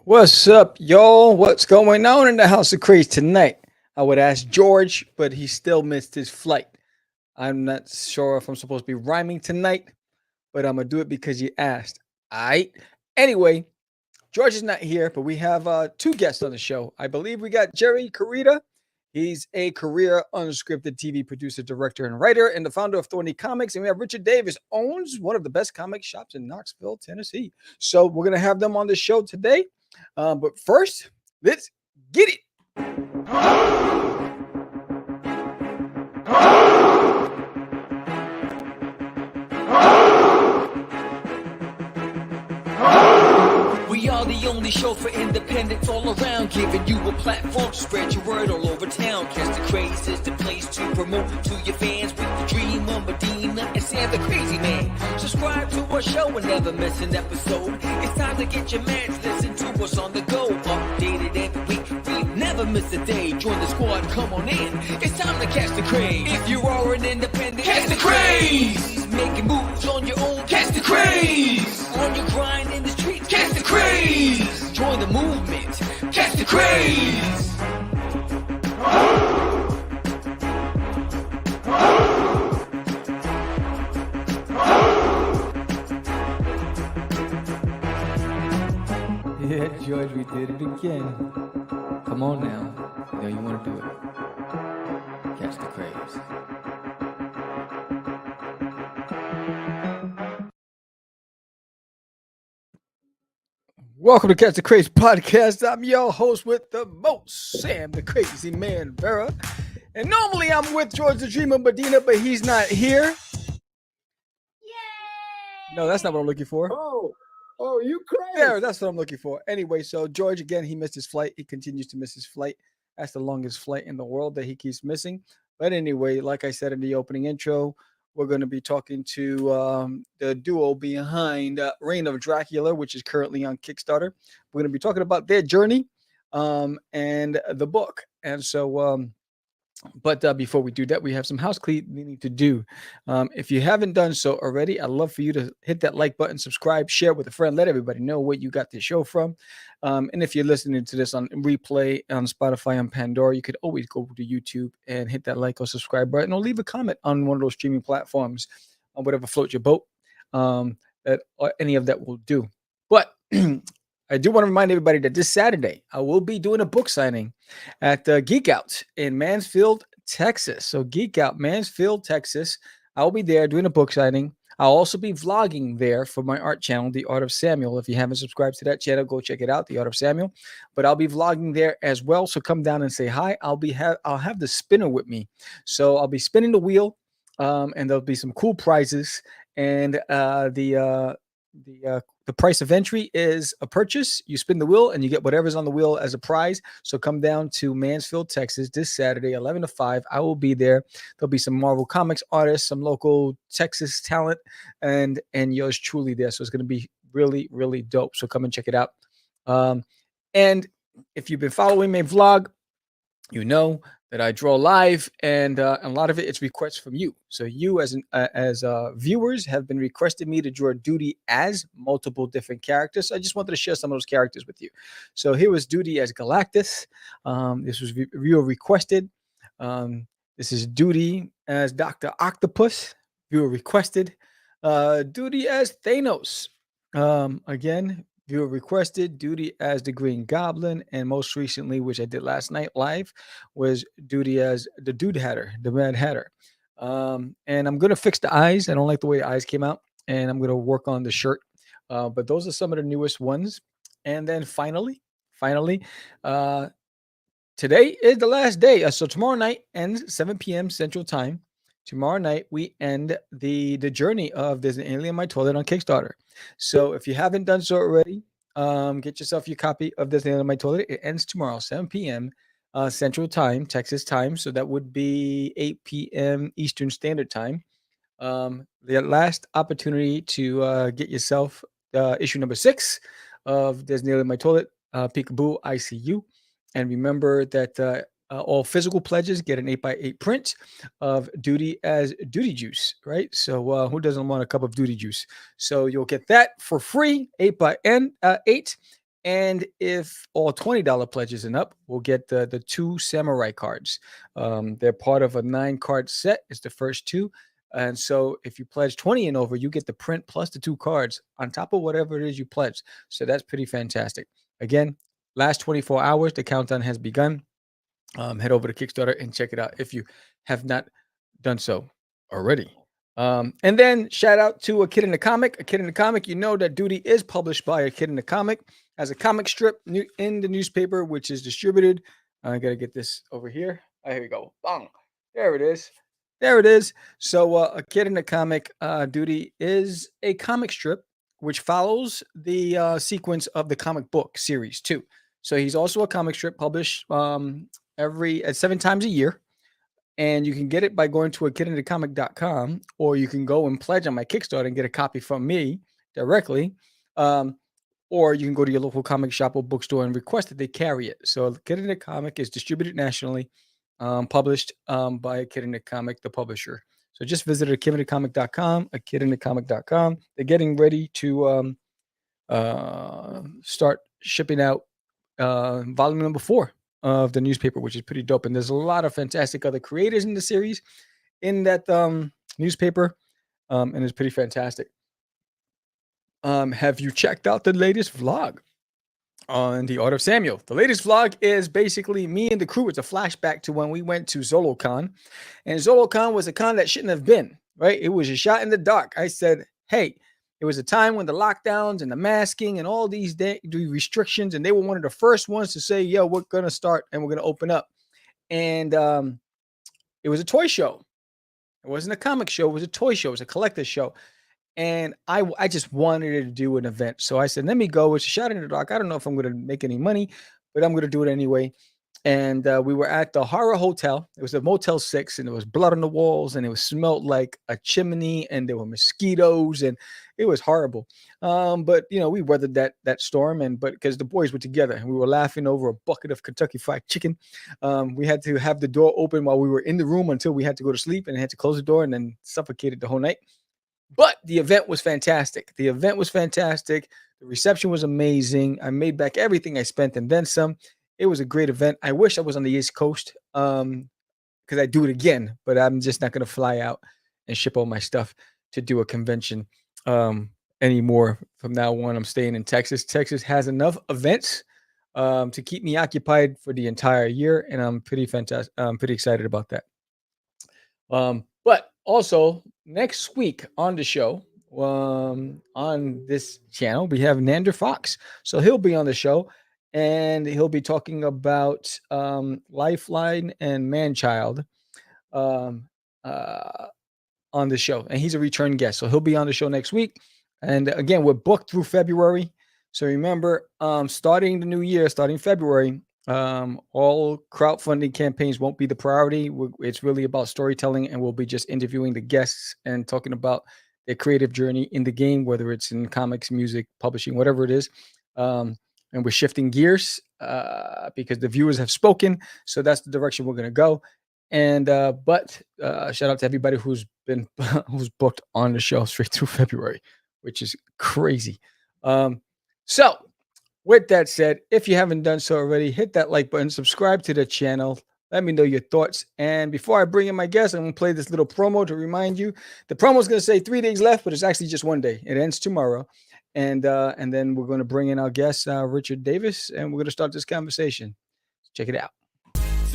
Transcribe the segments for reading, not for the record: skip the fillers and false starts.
What's up, y'all? What's going on in the House of Craze tonight? I would ask George, but he still missed his flight. I'm not sure if I'm supposed to be rhyming tonight, but I'm gonna do it because you asked. Alright. Anyway, George is not here, but we have two guests on the show. I believe we got Jerry Carita. He's a career unscripted TV producer, director, and writer, and the founder of Thorny Comics. And we have Richard Davis, owns one of the best comic shops in Knoxville, Tennessee. So we're gonna have them on the show today. But first, let's get it. We are the only show for independents all around, giving you a platform to spread your word all over town. Catch the Craze is the place to promote to your fans with the Dreamer, Medina, and Sam the Crazy Man. Subscribe to our show and never miss an episode. It's time to get your mans, listen to us on the go. Updated every week, we never miss a day. Join the squad, come on in. It's time to catch the Craze. If you are an independent, catch the Craze. Making moves on your own, catch the Craze. On your grind in the streets, catch the Craze. Join the movement, catch the Craze. Yeah, George, we did it again. Come on now. You know you want to do it. Catch the Craze. Welcome to Catch the Craze podcast. I'm your host with the most, Sam the Crazy Man Vera. And normally I'm with George the Dreamer Medina, but he's not here. Yay! No, that's not what I'm looking for. Oh, you crazy. Yeah, that's what I'm looking for. Anyway, so George, again, he missed his flight. He continues to miss his flight. That's the longest flight in the world that he keeps missing. But anyway, like I said in the opening intro, we're going to be talking to the duo behind Reign of Dracula, which is currently on Kickstarter. We're going to be talking about their journey and the book. And so, but before we do that, we have some house cleaning to do. If you haven't done so already, I'd love for you to hit that like button, subscribe, share with a friend, let everybody know where you got this show from. And if you're listening to this on replay on Spotify, on Pandora, you could always go to YouTube and hit that like or subscribe button, or leave a comment on one of those streaming platforms, on whatever floats your boat. That or any of that will do. But I do want to remind everybody that this Saturday, I will be doing a book signing at Geek Out in Mansfield, Texas. So Geek Out, Mansfield, Texas. I'll be there doing a book signing. I'll also be vlogging there for my art channel, The Art of Samuel. If you haven't subscribed to that channel, go check it out, The Art of Samuel. But I'll be vlogging there as well. So come down and say hi. I'll have the spinner with me. So I'll be spinning the wheel, and there'll be some cool prizes. And the price of entry is a purchase. You spin the wheel and you get whatever's on the wheel as a prize. So come down to Mansfield, Texas this Saturday, 11 to 5. I will be there. There'll be some Marvel Comics artists, some local Texas talent, and yours truly there. So it's going to be really, really dope. So come and check it out. And if you've been following my vlog, you know that I draw live, and a lot of it's requests from you. So you as viewers have been requesting me to draw Duty as multiple different characters. So I just wanted to share some of those characters with you. So here was Duty as Galactus. This was viewer requested. This is Duty as Dr. Octopus. Viewer requested. Duty as Thanos. Again, viewer requested. Duty as the Green Goblin, and most recently, which I did last night live, was Duty as the Dude Hatter, the Mad Hatter. And I'm gonna fix the eyes. I don't like the way the eyes came out, and I'm gonna work on the shirt. But those are some of the newest ones. And then finally, today is the last day. So tomorrow night ends 7 p.m. Central Time. Tomorrow night we end the journey of There's an Alien in My Toilet on Kickstarter. So if you haven't done so already, get yourself your copy of There's an Alien in My Toilet. It ends tomorrow, 7 p.m. Central Time, Texas time. So that would be 8 p.m. Eastern Standard Time. The last opportunity to get yourself issue number 6 of There's an Alien in My Toilet, Peekaboo ICU. And remember that all physical pledges get an 8x8 print of Duty as Duty Juice, right? So who doesn't want a cup of Duty Juice? So you'll get that for free, 8x8. And if all $20 pledges and up, we'll get the 2 samurai cards. They're part of a 9-card set. It's the first 2. And so if you pledge 20 and over, you get the print plus the 2 cards on top of whatever it is you pledge. So that's pretty fantastic. Again, last 24 hours, the countdown has begun. Head over to Kickstarter and check it out if you have not done so already. And then shout out to A Kid in the Comic. A Kid in the Comic, you know that Duty is published by A Kid in the Comic as a comic strip in the newspaper, which is distributed. I got to get this over here. Here we go. Bang. There it is. There it is. So A Kid in the Comic, Duty is a comic strip which follows the sequence of the comic book series too. So he's also a comic strip published every 7 times a year. And you can get it by going to akidinthecomic.com, or you can go and pledge on my Kickstarter and get a copy from me directly. Or you can go to your local comic shop or bookstore and request that they carry it. So Kid in the Comic is distributed nationally, published by A Kid in the Comic, the publisher. So just visit akidinthecomic.com, akidinthecomic.com. They're getting ready to start shipping out volume number 4 of the newspaper, which is pretty dope. And there's a lot of fantastic other creators in the series in that newspaper, and it's pretty fantastic. Have you checked out the latest vlog on the Art of Samuel? The latest vlog is basically me and the crew. It's a flashback to when we went to ZoloCon, and ZoloCon was a con that shouldn't have been, right? It was a shot in the dark. I said, hey, it was a time when the lockdowns and the masking and all these restrictions, and they were one of the first ones to say, yo, we're going to start and we're going to open up. And it was a toy show. It wasn't a comic show. It was a toy show. It was a collector show. And I just wanted to do an event. So I said, let me go. It's a shot in the dark. I don't know if I'm going to make any money, but I'm going to do it anyway. And we were at the Horror Hotel. It was a Motel 6, and there was blood on the walls, and it smelled like a chimney, and there were mosquitoes, and it was horrible. But we weathered that storm, but because the boys were together, and we were laughing over a bucket of Kentucky Fried Chicken. We had to have the door open while we were in the room until we had to go to sleep, and had to close the door, and then suffocated the whole night. But the event was fantastic. The reception was amazing. I made back everything I spent and then some. It was a great event. I wish I was on the East Coast because I'd do it again, but I'm just not going to fly out and ship all my stuff to do a convention anymore. From now on, I'm staying in Texas. Texas has enough events to keep me occupied for the entire year, and I'm pretty excited about that. But also next week on the show, on this channel, we have Nander Fox. So he'll be on the show, and he'll be talking about Lifeline and Manchild on the show. And he's a return guest. So he'll be on the show next week. And again, we're booked through February. So remember, starting the new year, starting February, all crowdfunding campaigns won't be the priority. It's really about storytelling, and we'll be just interviewing the guests and talking about their creative journey in the game, whether it's in comics, music, publishing, whatever it is. And we're shifting gears because the viewers have spoken. So that's the direction we're going to go. And but shout out to everybody who's booked on the show straight through February, which is crazy. So with that said, if you haven't done so already, hit that like button, subscribe to the channel. Let me know your thoughts. And before I bring in my guest, I'm going to play this little promo to remind you. The promo is going to say 3 days left, but it's actually just 1 day. It ends tomorrow. And then we're going to bring in our guest, Richard Davis, and we're going to start this conversation. Check it out.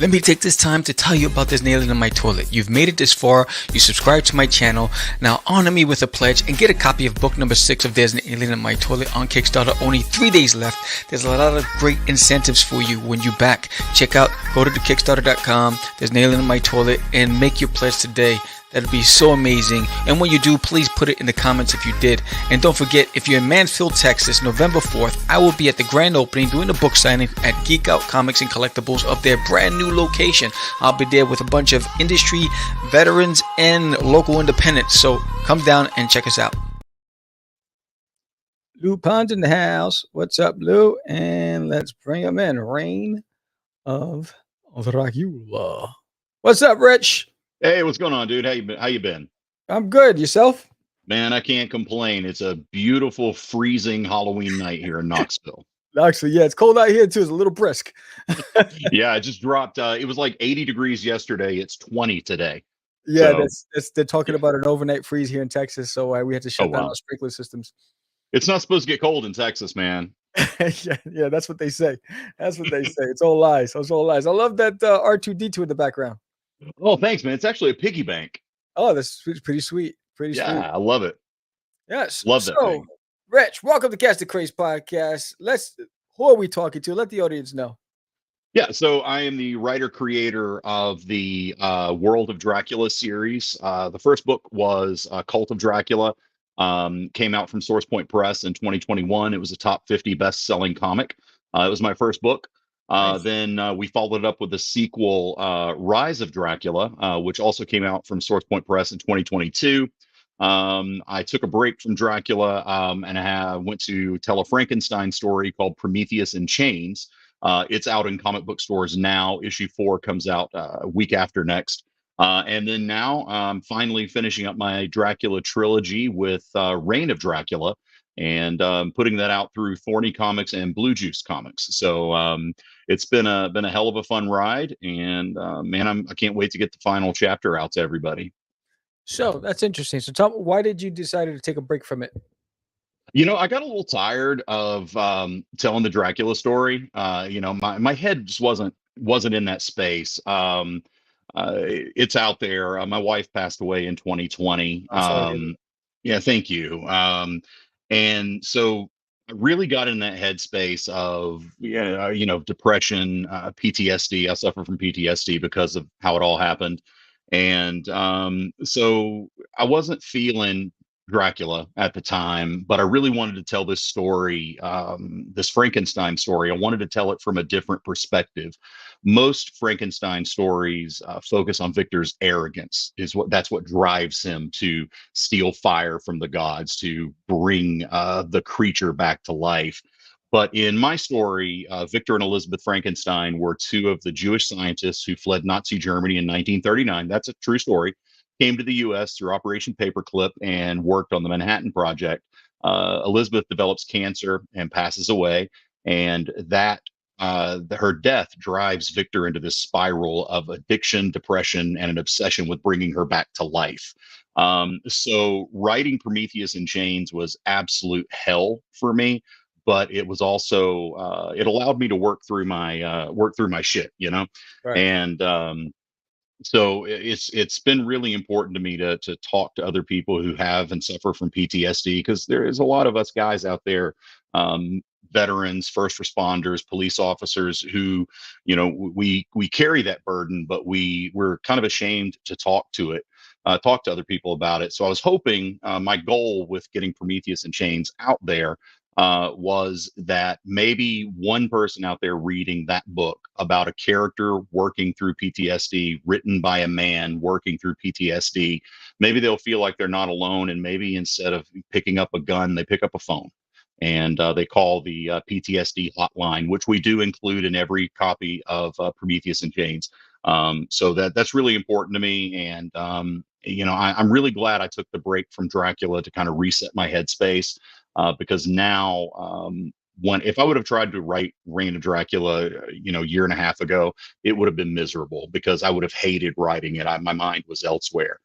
Let me take this time to tell you about There's an Alien in My Toilet. You've made it this far. You subscribe to my channel. Now honor me with a pledge and get a copy of book number 6 of There's an Alien in My Toilet on Kickstarter. Only 3 days left. There's a lot of great incentives for you when you back. Go to the Kickstarter.com. There's an Alien in My Toilet and make your pledge today. That'd be so amazing. And when you do, please put it in the comments if you did. And don't forget, if you're in Mansfield, Texas, November 4th, I will be at the grand opening doing a book signing at Geek Out Comics and Collectibles of their brand new location. I'll be there with a bunch of industry veterans and local independents. So come down and check us out. Lou Pond's in the house. What's up, Lou? And let's bring him in. Reign of DRACULA. What's up, Rich? Hey, what's going on, dude? How you been? I'm good. Yourself? Man, I can't complain. It's a beautiful, freezing Halloween night here in Knoxville. Actually, yeah, it's cold out here too. It's a little brisk. Yeah, it just dropped. It was like 80 degrees yesterday. It's 20 today. Yeah, So, that's they're talking yeah. about an overnight freeze here in Texas, so we had to Oh shut down wow. our sprinkler systems. It's not supposed to get cold in Texas, man. Yeah, yeah, that's what they say. That's what they say. It's all lies. It's all lies. I love that R2D2 in the background. Oh, thanks, man. It's actually a piggy bank. Oh, that's pretty sweet. Pretty sweet. Yeah, I love it. Yes. Love that So, thing. Rich, welcome to Cast the Craze podcast. Who are we talking to? Let the audience know. Yeah, so I am the writer creator of the World of Dracula series. The first book was Cult of Dracula. Came out from Source Point Press in 2021. It was a top 50 best-selling comic. It was my first book. Nice. Then we followed it up with the sequel, Rise of Dracula, which also came out from Source Point Press in 2022. I took a break from Dracula and I went to tell a Frankenstein story called Prometheus in Chains. It's out in comic book stores now. Issue 4 comes out a week after next. And then now I'm finally finishing up my Dracula trilogy with Reign of Dracula and putting that out through Thorny Comics and Blue Juice Comics. So it's been a hell of a fun ride. And man, I can't wait to get the final chapter out to everybody. So that's interesting. So tell me, why did you decide to take a break from it? I got a little tired of telling the Dracula story. My head just wasn't in that space. It's out there. My wife passed away in 2020. I'm sorry to hear that. Yeah, thank you. And so I really got in that headspace of depression, PTSD. I suffer from PTSD because of how it all happened, and so I wasn't feeling Dracula at the time, but I really wanted to tell this story, this Frankenstein story. I wanted to tell it from a different perspective. Most Frankenstein stories focus on Victor's arrogance, that's what drives him to steal fire from the gods, to bring the creature back to life. But in my story, Victor and Elizabeth Frankenstein were two of the Jewish scientists who fled Nazi Germany in 1939. That's a true story. Came to the US through Operation Paperclip and worked on the Manhattan Project. Elizabeth develops cancer and passes away, and her death drives Victor into this spiral of addiction, depression, and an obsession with bringing her back to life. So writing Prometheus in Chains was absolute hell for me, but it was also it allowed me to work through my shit, Right. and so it's been really important to me to talk to other people who have and suffer from PTSD, because there is a lot of us guys out there, veterans, first responders, police officers, who we carry that burden, but we're kind of ashamed to talk to other people about it. So I was hoping, my goal with getting Prometheus in Chains out there was that maybe one person out there reading that book about a character working through PTSD, written by a man working through PTSD, maybe they'll feel like they're not alone. And maybe instead of picking up a gun, they pick up a phone and they call the PTSD hotline, which we do include in every copy of Prometheus in Chains. So that's really important to me. And, I'm really glad I took the break from Dracula to kind of reset my headspace. Because now, if I would have tried to write Reign of Dracula, a year and a half ago, it would have been miserable because I would have hated writing it. My mind was elsewhere.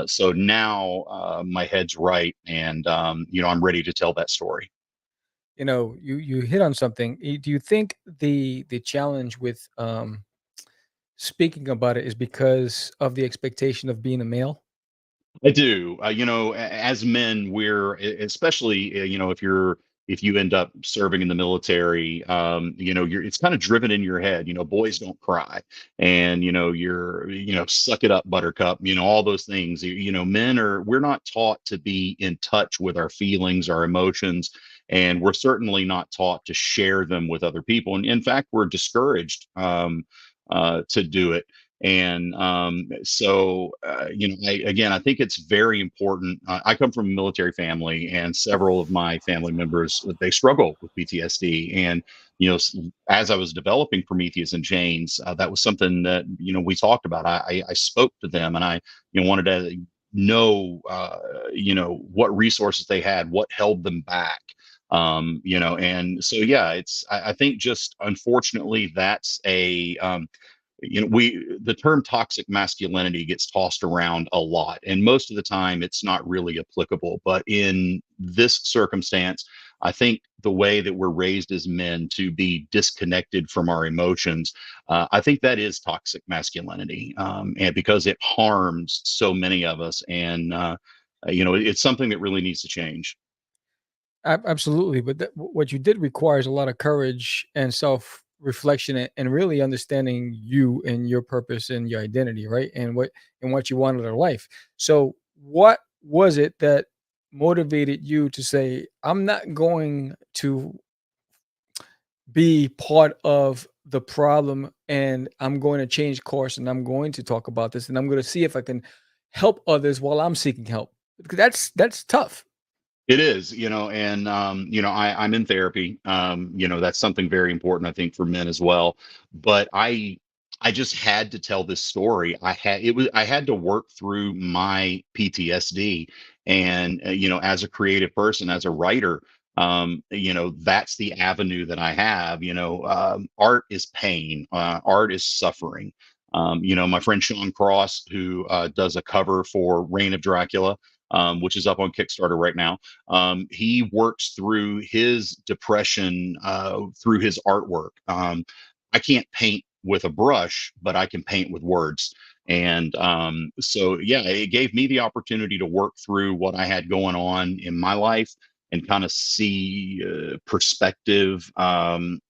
So now my head's right, and I'm ready to tell that story. You hit on something. Do you think the challenge with speaking about it is because of the expectation of being a male? I do. As men, especially, if you end up serving in the military, it's kind of driven in your head. Boys don't cry, and suck it up, Buttercup. All those things. We're not taught to be in touch with our feelings, our emotions, and we're certainly not taught to share them with other people. And in fact, we're discouraged to do it. And I think it's very important. I come from a military family, and several of my family members, they struggle with PTSD. And as I was developing Prometheus in Chains, that was something that we talked about. I spoke to them, and I wanted to know what resources they had, what held them back. And so yeah, I think just unfortunately that's the term toxic masculinity gets tossed around a lot, and most of the time it's not really applicable. But in this circumstance, I think the way that we're raised as men to be disconnected from our emotions, I think that is toxic masculinity, and because it harms so many of us, and it's something that really needs to change. Absolutely, but what you did requires a lot of courage and self-reflection and really understanding you and your purpose and your identity, right? And what you want out of life. So, what was it that motivated you to say, "I'm not going to be part of the problem, and I'm going to change course, and I'm going to talk about this, and I'm going to see if I can help others while I'm seeking help." Because that's tough. It is, and I'm in therapy. That's something very important, I think, for men as well. But I just had to tell this story. I had to work through my PTSD, and as a creative person, as a writer, that's the avenue that I have. Art is pain. Art is suffering. My friend Sean Cross, who does a cover for Reign of Dracula, which is up on Kickstarter right now. He works through his depression through his artwork. I can't paint with a brush, but I can paint with words. And so, yeah, it gave me the opportunity to work through what I had going on in my life and kind of see perspective. And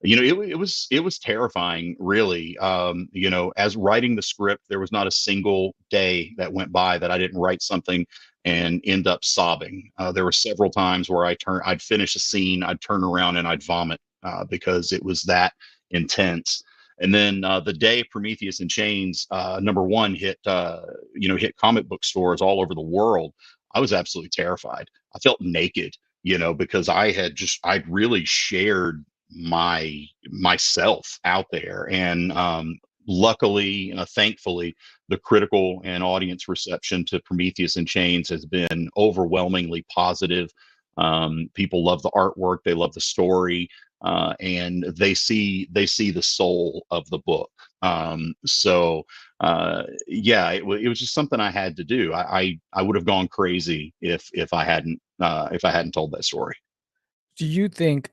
it was terrifying, really. As writing the script, there was not a single day that went by that I didn't write something and end up sobbing. There were several times where I'd finish a scene, I'd turn around and I'd vomit because it was that intense. And then the day Prometheus and Chains #1 hit comic book stores all over the world, I was absolutely terrified. I felt naked, because I'd really shared myself out there. And luckily, thankfully, the critical and audience reception to Prometheus and Chains has been overwhelmingly positive. People love the artwork, they love the story, and they see the soul of the book. Yeah, it was just something I had to do. I would have gone crazy if I hadn't told that story. Do you think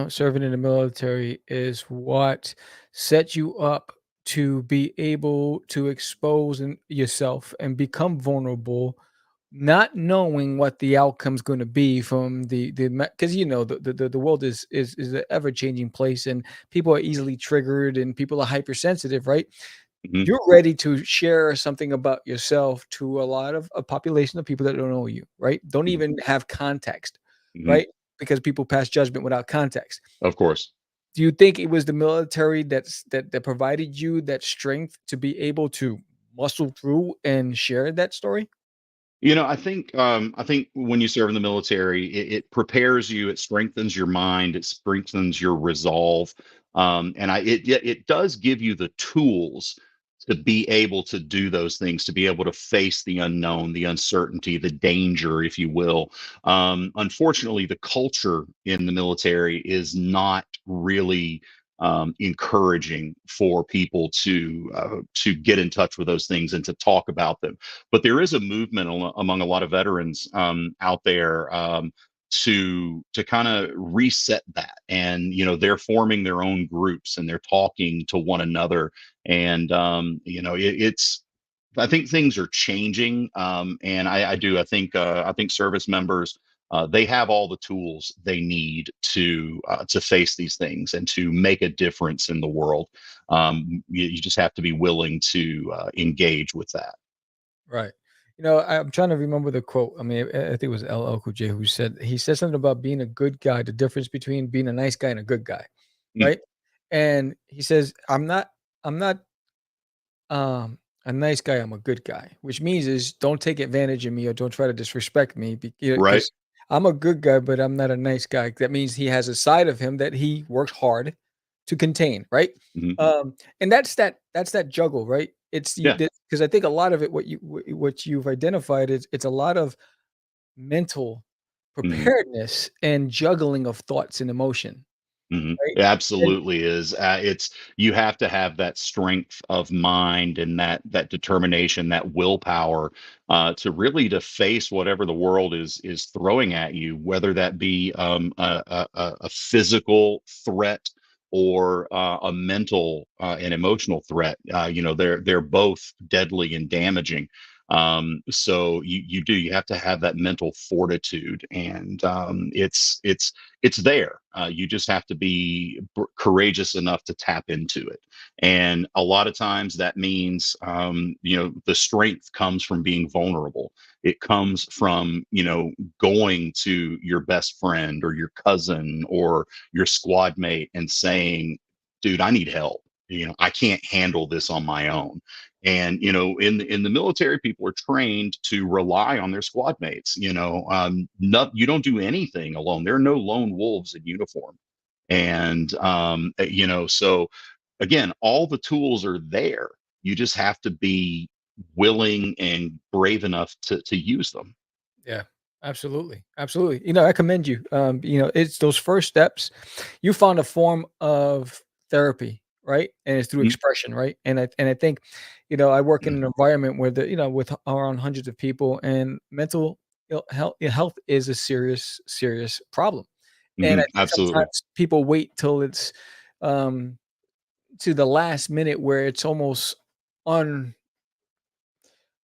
serving in the military is what set you up to be able to expose yourself and become vulnerable, not knowing what the outcome's going to be from the because the world is an ever changing place, and people are easily triggered and people are hypersensitive, right? Mhm, You're ready to share something about yourself to a lot of a population of people that don't know you, right? Don't mhm, even have context, mhm. right? Because people pass judgment without context. Of course. Do you think it was the military that provided you that strength to be able to muscle through and share that story? I think when you serve in the military, it prepares you, it strengthens your mind, it strengthens your resolve, and it does give you the tools to be able to do those things, to be able to face the unknown, the uncertainty, the danger, if you will. Unfortunately, the culture in the military is not really encouraging for people to get in touch with those things and to talk about them. But there is a movement among a lot of veterans out there, to kind of reset that, and they're forming their own groups and they're talking to one another, and it's I think things are changing, and I think service members, they have all the tools they need to face these things and to make a difference in the world. You just have to be willing to engage with that. Right. I'm trying to remember the quote. I mean, I think it was LL Cool J who he said something about being a good guy, the difference between being a nice guy and a good guy, Mm, right? And he says, I'm not um a nice guy, I'm a good guy, which means is don't take advantage of me or don't try to disrespect me right. because I'm a good guy, but I'm not a nice guy. That means he has a side of him that he works hard to contain, right? Mhm. And that's that juggle, right? It's you Yeah. because I think a lot of it, what you've identified is it's a lot of mental. Mhm. preparedness and juggling of thoughts and emotion, Mhm. right? It And absolutely is. It's you have to have that strength of mind and that determination, that willpower, to really to face whatever the world is throwing at you, whether that be a physical threat or a mental and emotional threat. They're both deadly and damaging. So you have to have that mental fortitude, and it's there. You just have to be courageous enough to tap into it. And a lot of times that means, the strength comes from being vulnerable. It comes from, going to your best friend or your cousin or your squad mate and saying, dude, I need help. I can't handle this on my own. And in the military, people are trained to rely on their squad mates. You don't do anything alone. There are no lone wolves in uniform. And so again, all the tools are there. You just have to be willing and brave enough to use them. yeah, absolutely, absolutely. I commend you. It's those first steps. You found a form of therapy, right? And it's through Mhm. expression, right? And I think, I work in an environment where with around hundreds of people, and mental health is a serious, serious problem. And I Mhm. think Absolutely. sometimes people wait till it's um to the last minute where it's almost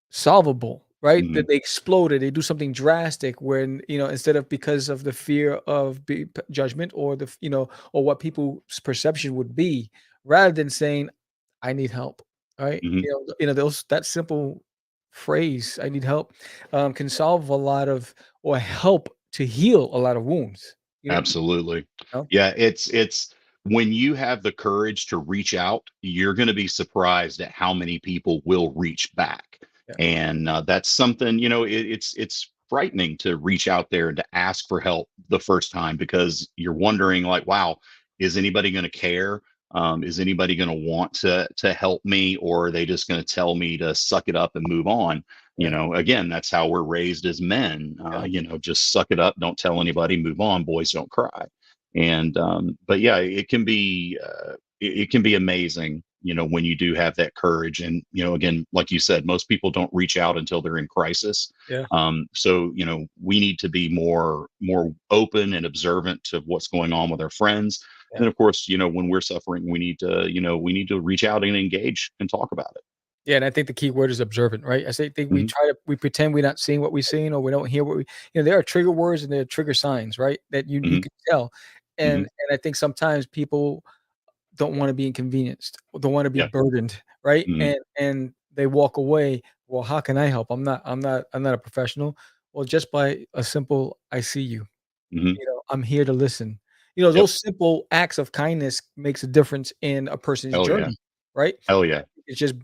solvable, right? Mhm. That they exploded, they do something drastic when, instead of because of the fear of judgment or or what people's perception would be, rather than saying, I need help, right? Mhm. Those that simple phrase, I need help, can solve a lot of or help to heal a lot of wounds. Absolutely. Know? Yeah, it's when you have the courage to reach out, you're going to be surprised at how many people will reach back. Yeah. And that's something, it's frightening to reach out there and to ask for help the first time, because you're wondering, like, wow, is anybody going to care? Is anybody going to want to help me, or are they just going to tell me to suck it up and move on? Yeah. Again, that's how we're raised as men. Yeah. Just suck it up, don't tell anybody, move on, boys don't cry. And but yeah, it can be amazing, when you do have that courage. And again, like you said, most people don't reach out until they're in crisis. Yeah. So we need to be more open and observant to what's going on with our friends. And Yeah. then of course, when we're suffering, we need to reach out and engage and talk about it. Yeah, and I think the key word is observant, right? I say think Mhm. we pretend we're not seeing what we're seeing, or we don't hear what we there are trigger words and there are trigger signs, right? That you Mhm. can tell. And Mhm. and I think sometimes people don't wanna be inconvenienced, or don't wanna be Yeah. burdened, right? Mhm. And they walk away, "Well, how can I help? I'm not a professional." Well, just by a simple, "I see you." Mhm. I'm here to listen. Yep. Those simple acts of kindness makes a difference in a person's Hell yeah. journey, right? Hell yeah. It's just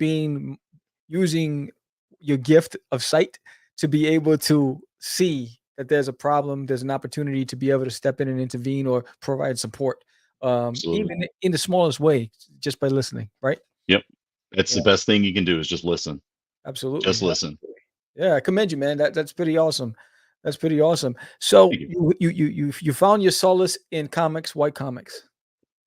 using your gift of sight to be able to see that there's a problem, there's an opportunity to be able to step in and intervene or provide support, Absolutely. even in the smallest way, just by listening, right? Yep. That's Yeah, the best thing you can do is just listen. absolutely, Just listen. absolutely. Yeah, I commend you, man. That's pretty awesome. That's pretty awesome. So Thank you. you found your solace in comics. White comics?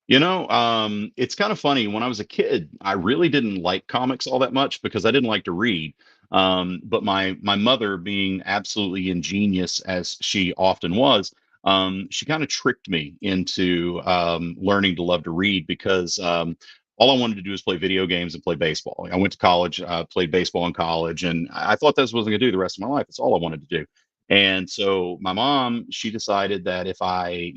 It's kind of funny. When I was a kid, I really didn't like comics all that much because I didn't like to read. But my mother, being absolutely ingenious as she often was, she kind of tricked me into learning to love to read, because all I wanted to do was play video games and play baseball. I went to college, played baseball in college, and I thought that's what I was going to do the rest of my life. That's all I wanted to do. And so my mom, she decided that if I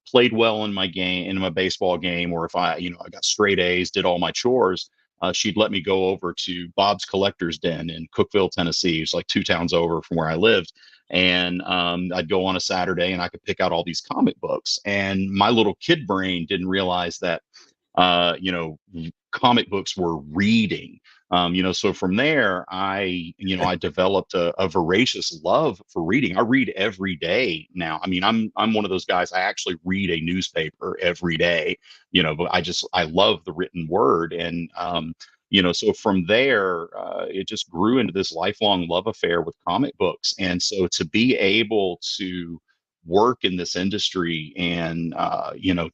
played well in my game, in my baseball game, or if I got straight A's, did all my chores, she'd let me go over to Bob's Collector's Den in Cookeville, Tennessee. It's like 2 towns over from where I lived. And I'd go on a Saturday and I could pick out all these comic books. And my little kid brain didn't realize that, uh, you know, comic books were reading. So from there, I developed a voracious love for reading. I read every day now. I mean, I'm one of those guys. I actually read a newspaper every day. But I love the written word. And so from there, it just grew into this lifelong love affair with comic books. And so to be able to work in this industry and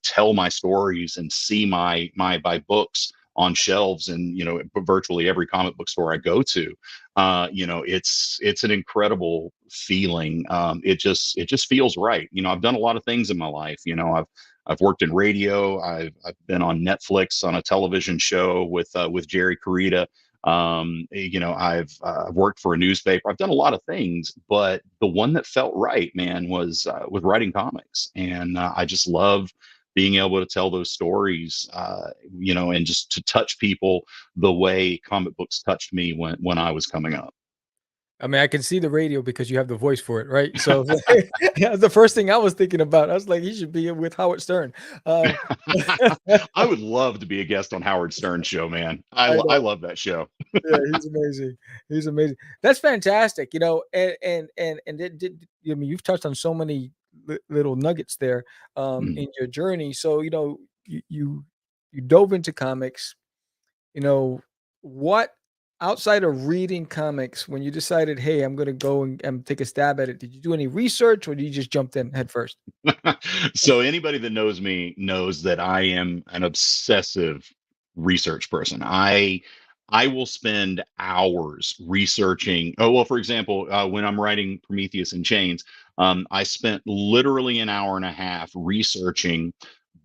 tell my stories and see my books on shelves and virtually every comic book store I go to, it's an incredible feeling. It just feels right. I've done a lot of things in my life. I've worked in radio. I've been on Netflix on a television show with Jerry Carita. I've worked for a newspaper. I've done a lot of things, but the one that felt right, man, was writing comics, and I just love being able to tell those stories, and just to touch people the way comic books touched me when I was coming up. I mean, I can see the radio because you have the voice for it, right? So yeah, the first thing I was thinking about, I was like, he should be with Howard Stern. Um, I would love to be a guest on Howard Stern's show, man. I I know. love that show. Yeah, he's amazing. He's amazing. That's fantastic. I mean, you've touched on so many little nuggets there Mm. in your journey. So you dove into comics. What outside of reading comics, when you decided, hey, I'm going to go and take a stab at it, did you do any research or did you just jumped in head first? So anybody that knows me knows that I am an obsessive research person. I will spend hours researching. Oh, well, for example, when I'm writing Prometheus in Chains, I spent literally an hour and a half researching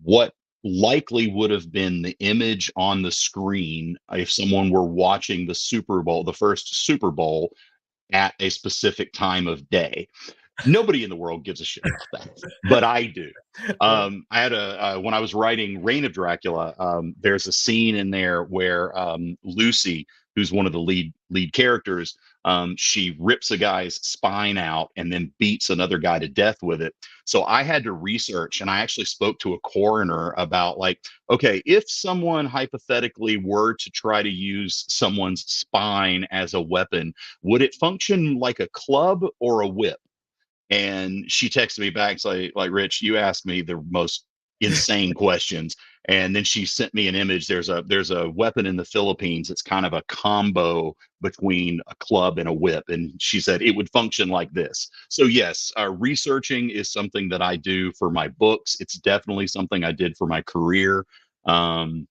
what likely would have been the image on the screen if someone were watching the Super Bowl, the first Super Bowl, at a specific time of day. Nobody in the world gives a shit about that, but I do. I had when I was writing Reign of Dracula, there's a scene in there where Lucy, who's one of the lead characters, she rips a guy's spine out and then beats another guy to death with it. So I had to research, and I actually spoke to a coroner about, like, okay, if someone hypothetically were to try to use someone's spine as a weapon, would it function like a club or a whip? And she texted me back, like Rich, you asked me the most insane questions. And then she sent me an image. There's a weapon in the Philippines. It's kind of a combo between a club and a whip. And she said it would function like this. So yes, researching is something that I do for my books. It's definitely something I did for my career. Um,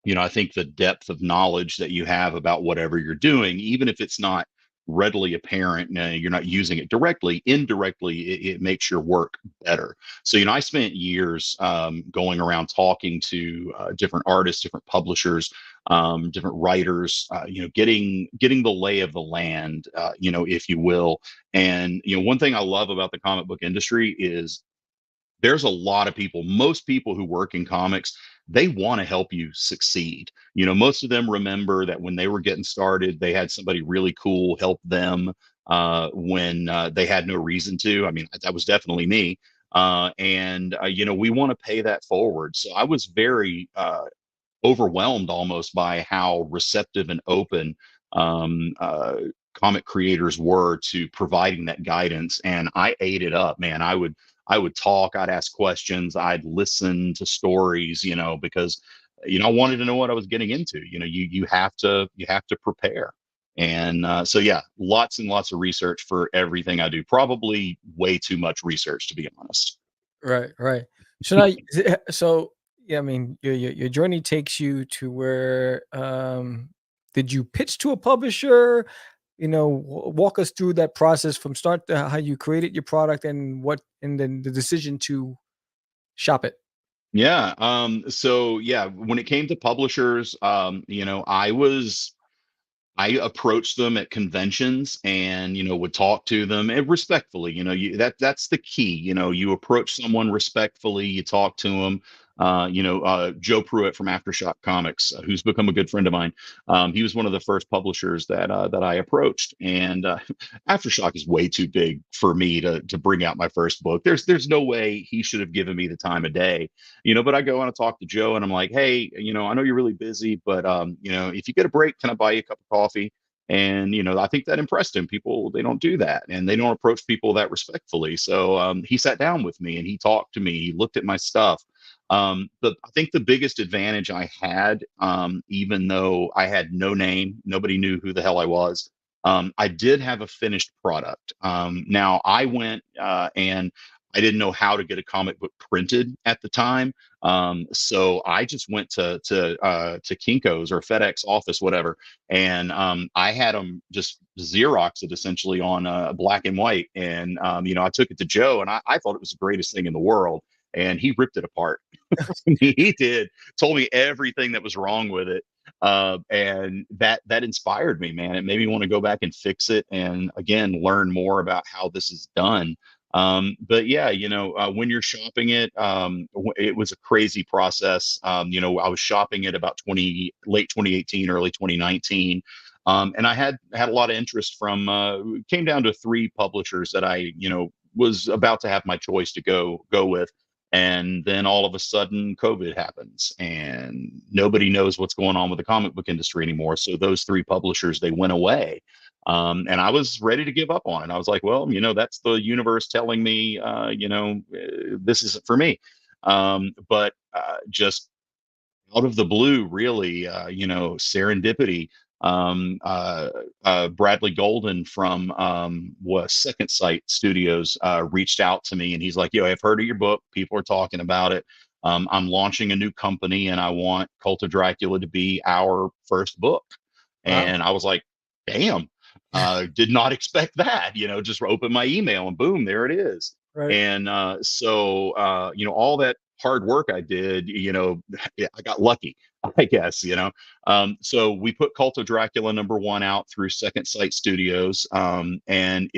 I think the depth of knowledge that you have about whatever you're doing, even if it's not readily apparent, you're not using it directly, indirectly, it makes your work better. So, I spent years going around talking to different artists, different publishers, different writers, getting the lay of the land, if you will. And, one thing I love about the comic book industry is there's a lot of people, most people who work in comics, they want to help you succeed. Most of them remember that when they were getting started, they had somebody really cool help them when they had no reason to. I mean, that was definitely me. And we want to pay that forward. So I was very overwhelmed almost by how receptive and open comic creators were to providing that guidance. And I ate it up, man. I would talk, I'd ask questions, I'd listen to stories, because I wanted to know what I was getting into. You have to prepare. And so yeah, lots and lots of research for everything I do. Probably way too much research, to be honest. Right, right. So now, so yeah, I mean, your journey takes you to where did you pitch to a publisher? Walk us through that process from start to how you created your product and then the decision to shop it. Yeah. So yeah, when it came to publishers, I approached them at conventions and, would talk to them and respectfully. That's the key. You approach someone respectfully, you talk to them. Joe Pruitt from Aftershock Comics, who's become a good friend of mine. He was one of the first publishers that I approached, and Aftershock is way too big for me to bring out my first book. There's no way he should have given me the time of day, But I go on to talk to Joe, and I'm like, hey, I know you're really busy, but if you get a break, can I buy you a cup of coffee? And I think that impressed him. People, they don't do that, and they don't approach people that respectfully. So he sat down with me and he talked to me. He looked at my stuff. But I think the biggest advantage I had, even though I had no name, nobody knew who the hell I was. I did have a finished product. Now I went and I didn't know how to get a comic book printed at the time. So I just went to Kinko's or FedEx office, whatever, and I had them just Xerox it essentially on black and white. And I took it to Joe, and I thought it was the greatest thing in the world, and he ripped it apart. He did, told me everything that was wrong with it. And that inspired me, man. It made me want to go back and fix it, and again learn more about how this is done. But yeah, when you're shopping it, it was a crazy process. I was shopping it about late 2018, early 2019. And I had a lot of interest from, came down to three publishers that I, was about to have my choice to go with. And then all of a sudden COVID happens, and nobody knows what's going on with the comic book industry anymore. So those three publishers, they went away. And I was ready to give up on it. I was like, well, that's the universe telling me, this isn't for me. But just out of the blue, really, serendipity. Bradley Golden from Second Sight Studios reached out to me, and he's like, "Yo, I've heard of your book. People are talking about it. I'm launching a new company, and I want Cult of Dracula to be our first book." Wow. And I was like, "Damn, did not expect that." Just open my email, and boom, there it is. Right. And so all that hard work I did, I got lucky, I guess. So we put Cult of Dracula #1 out through Second Sight Studios, and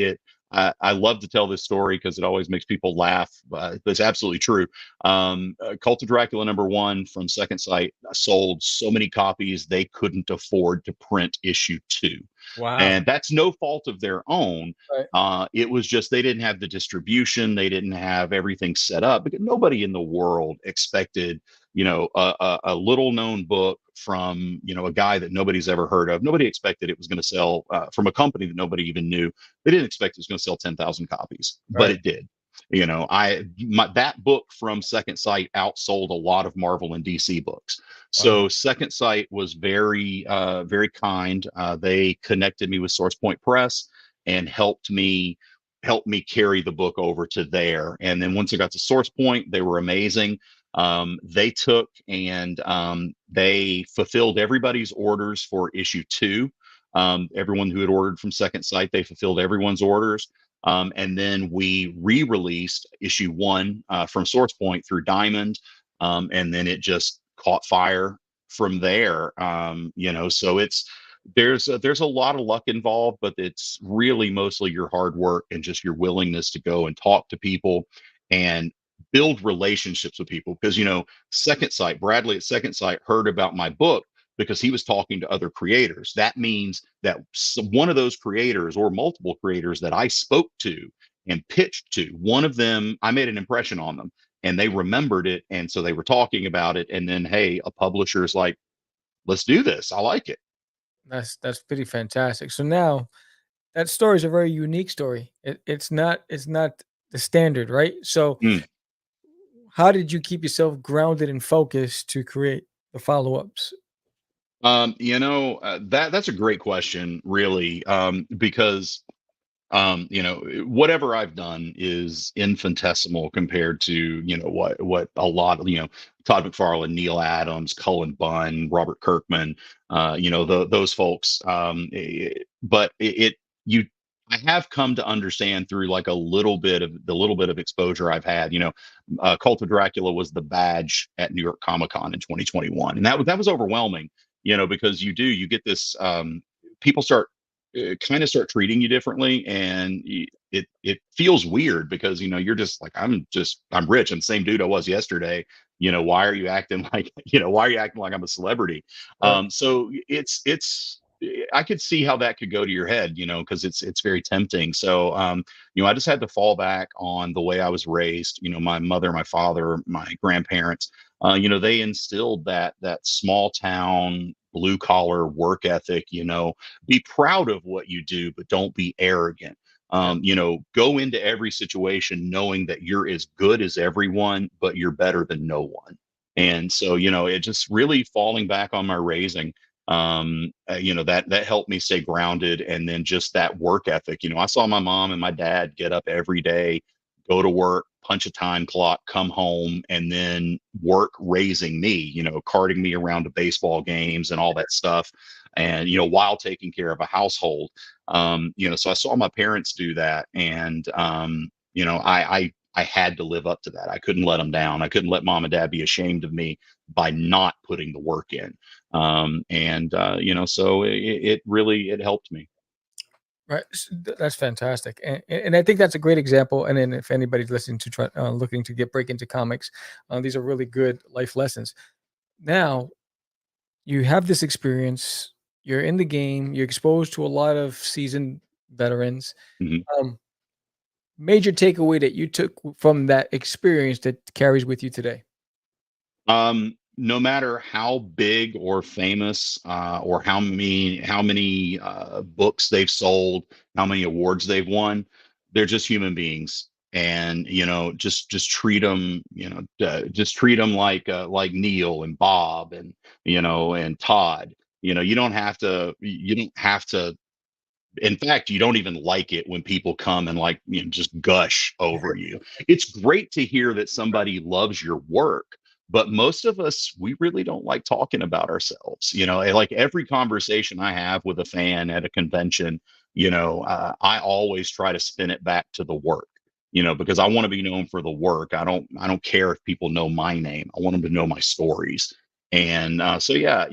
I love to tell this story because it always makes people laugh, but it's absolutely true. Cult of Dracula #1 from Second Sight sold so many copies they couldn't afford to print issue 2. Wow. And that's no fault of their own. Right. It was just they didn't have the distribution, they didn't have everything set up, because nobody in the world expected, a little known book from, a guy that nobody's ever heard of. Nobody expected it was going to sell from a company that nobody even knew. They didn't expect it was going to sell 10,000 copies, but Right. it did. That book from Second Sight outsold a lot of Marvel and DC books. So Wow. Second Sight was very, very kind. They connected me with Source Point Press and helped me carry the book over to there. And then once I got to Source Point, they were amazing. They took and they fulfilled everybody's orders for issue 2. Everyone who had ordered from Second Sight, they fulfilled everyone's orders. And then we re-released issue 1 from Source Point through Diamond, and then it just caught fire from there. So there's a lot of luck involved, but it's really mostly your hard work and just your willingness to go and talk to people and build relationships with people. Because Bradley at Second Sight heard about my book because he was talking to other creators. That means that one of those creators or multiple creators that I spoke to and pitched to, one of them, I made an impression on them, and they remembered it. And so they were talking about it. And then, hey, a publisher's like, let's do this. I like it. That's pretty fantastic. So now that story is a very unique story. It's not the standard, right? So Mm. how did you keep yourself grounded and focused to create the follow-ups? That's a great question, really, because whatever I've done is infinitesimal compared to, what a lot of, Todd McFarlane, Neil Adams, Cullen Bunn, Robert Kirkman, those folks. But I have come to understand through like the little bit of exposure I've had. Cult of Dracula was the badge at New York Comic Con in 2021, and that was overwhelming. Because you get this, people kind of start treating you differently, and it feels weird because you're just like, I'm rich, I'm the same dude I was yesterday. Why are you acting like I'm a celebrity? Right. So it's I could see how that could go to your head, because it's very tempting. So I just had to fall back on the way I was raised. My mother, my father, my grandparents, they instilled that small town blue collar work ethic. Be proud of what you do, but don't be arrogant. Yeah. Go into every situation knowing that you're as good as everyone, but you're better than no one. And so, it just really falling back on my raising, that helped me stay grounded. And then just that work ethic. I saw my mom and my dad get up every day, go to work, punch a time clock, come home, and then work raising me, carting me around to baseball games and all that stuff. And, while taking care of a household, so I saw my parents do that. And, I had to live up to that. I couldn't let them down. I couldn't let mom and dad be ashamed of me by not putting the work in. So it really, it helped me. Right. That's fantastic. And I think that's a great example. And then if anybody's listening to try, looking to break into comics, these are really good life lessons. Now you have this experience, you're in the game, you're exposed to a lot of seasoned veterans. Mhm. Um, Major takeaway that you took from that experience that carries with you today? No matter how big or famous, or how many books they've sold, how many awards they've won, they're just human beings. And just treat them, like Neil and Bob and Todd. You don't have to. In fact, you don't even like it when people come and just gush over you. It's great to hear that somebody loves your work, but most of us, we really don't like talking about ourselves. And like every conversation I have with a fan at a convention, I always try to spin it back to the work. Because I want to be known for the work. I don't care if people know my name. I want them to know my stories. And so yeah,